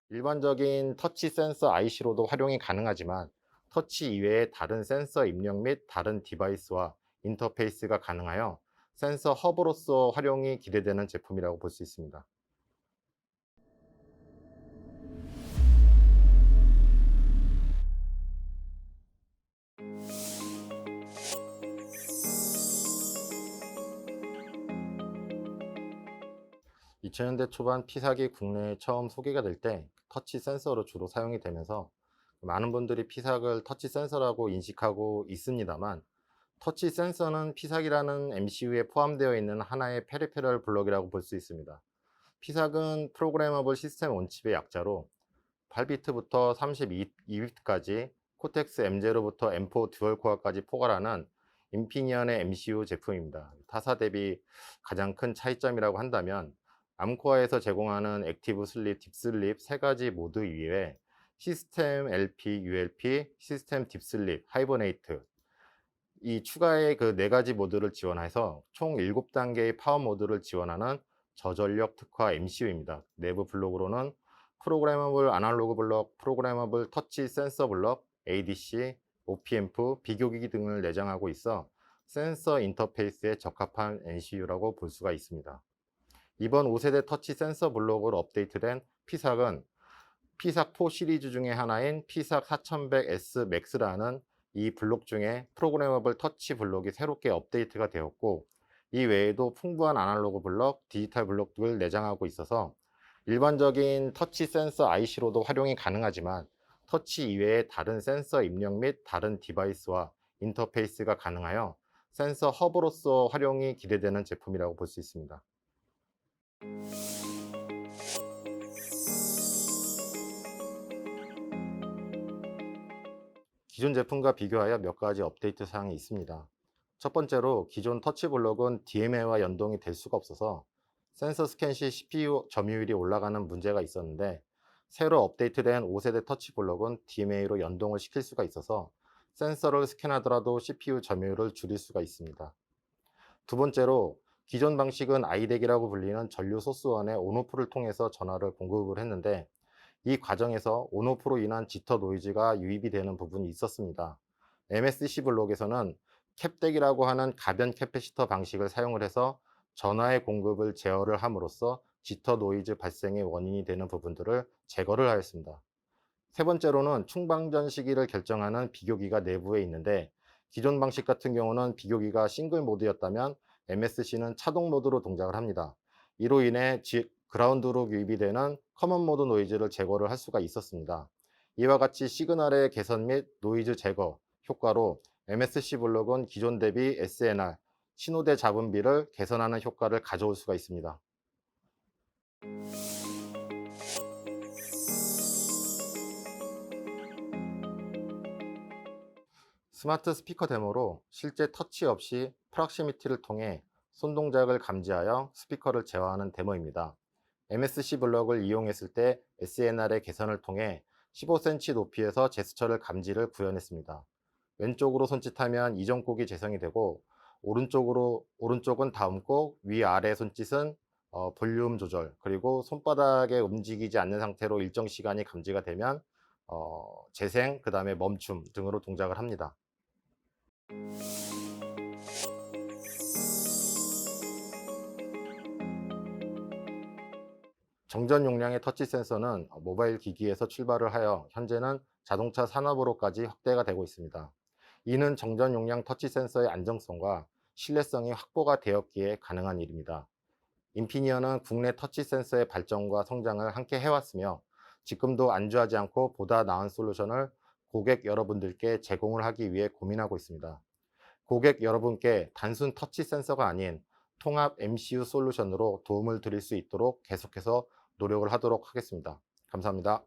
일반적인 터치 센서 IC로도 활용이 가능하지만 터치 이외의 다른 센서 입력 및 다른 디바이스와 인터페이스가 가능하여 센서 허브로서 활용이 기대되는 제품이라고 볼 수 있습니다. 2000년대 초반 피사기 국내에 처음 소개가 될 때 터치 센서로 주로 사용이 되면서 많은 분들이 피삭을 터치 센서라고 인식하고 있습니다만, 터치 센서는 피삭이라는 MCU에 포함되어 있는 하나의 페리페럴 블록이라고 볼 수 있습니다. 피삭은 프로그래머블 시스템 온칩의 약자로 8비트부터 32비트까지 코텍스 M0부터 M4 듀얼 코어까지 포괄하는 인피니언의 MCU 제품입니다. 타사 대비 가장 큰 차이점이라고 한다면 암코어에서 제공하는 액티브 슬립, 딥슬립 세 가지 모드 이외에 시스템 LP, ULP, 시스템 딥슬립, 하이버네이트 이 추가의 그 네 가지 모드를 지원해서 총 7단계의 파워 모드를 지원하는 저전력 특화 MCU입니다. 내부 블록으로는 프로그래머블 아날로그 블록, 프로그래머블 터치 센서 블록, ADC, OP앰프, 비교기기 등을 내장하고 있어 센서 인터페이스에 적합한 MCU라고 볼 수가 있습니다. 이번 5세대 터치 센서 블록으로 업데이트된 피삭은 피삭4 시리즈 중에 하나인 피삭 4100S 맥스라는 이 블록 중에 프로그래머블 터치 블록이 새롭게 업데이트가 되었고, 이 외에도 풍부한 아날로그 블록, 디지털 블록 등을 내장하고 있어서 일반적인 터치 센서 IC로도 활용이 가능하지만 터치 이외의 다른 센서 입력 및 다른 디바이스와 인터페이스가 가능하여 센서 허브로서 활용이 기대되는 제품이라고 볼 수 있습니다. 기존 제품과 비교하여 몇 가지 업데이트 사항이 있습니다. 첫 번째로 기존 터치 블록은 DMA와 연동이 될 수가 없어서 센서 스캔 시 CPU 점유율이 올라가는 문제가 있었는데, 새로 업데이트된 5세대 터치 블록은 DMA로 연동을 시킬 수가 있어서 센서를 스캔하더라도 CPU 점유율을 줄일 수가 있습니다. 두 번째로 기존 방식은 아이덱이라고 불리는 전류 소스원의 온오프를 통해서 전화를 공급을 했는데, 이 과정에서 온오프로 인한 지터 노이즈가 유입이 되는 부분이 있었습니다. MSC 블록에서는 캡덱이라고 하는 가변 캐패시터 방식을 사용을 해서 전화의 공급을 제어를 함으로써 지터 노이즈 발생의 원인이 되는 부분들을 제거를 하였습니다. 세 번째로는 충방전 시기를 결정하는 비교기가 내부에 있는데, 기존 방식 같은 경우는 비교기가 싱글 모드였다면 MSC는 차동 모드로 동작을 합니다. 이로 인해 그라운드로 유입이 되는 커먼 모드 노이즈를 제거를 할 수가 있었습니다. 이와 같이 시그널의 개선 및 노이즈 제거 효과로 MSC 블록은 기존 대비 SNR, 신호대 잡음비를 개선하는 효과를 가져올 수가 있습니다. 스마트 스피커 데모로 실제 터치 없이 프락시미티를 통해 손 동작을 감지하여 스피커를 제어하는 데모입니다. MSC 블록을 이용했을 때 SNR의 개선을 통해 15cm 높이에서 제스처를 감지를 구현했습니다. 왼쪽으로 손짓하면 이전곡이 재생이 되고, 오른쪽은 다음곡, 위아래 손짓은 볼륨 조절, 그리고 손바닥에 움직이지 않는 상태로 일정 시간이 감지가 되면 재생, 그 다음에 멈춤 등으로 동작을 합니다. 정전 용량의 터치 센서는 모바일 기기에서 출발을 하여 현재는 자동차 산업으로까지 확대가 되고 있습니다. 이는 정전 용량 터치 센서의 안정성과 신뢰성이 확보가 되었기에 가능한 일입니다. 인피니언은 국내 터치 센서의 발전과 성장을 함께 해왔으며, 지금도 안주하지 않고 보다 나은 솔루션을 고객 여러분들께 제공을 하기 위해 고민하고 있습니다. 고객 여러분께 단순 터치 센서가 아닌 통합 MCU 솔루션으로 도움을 드릴 수 있도록 계속해서 노력을 하도록 하겠습니다. 감사합니다.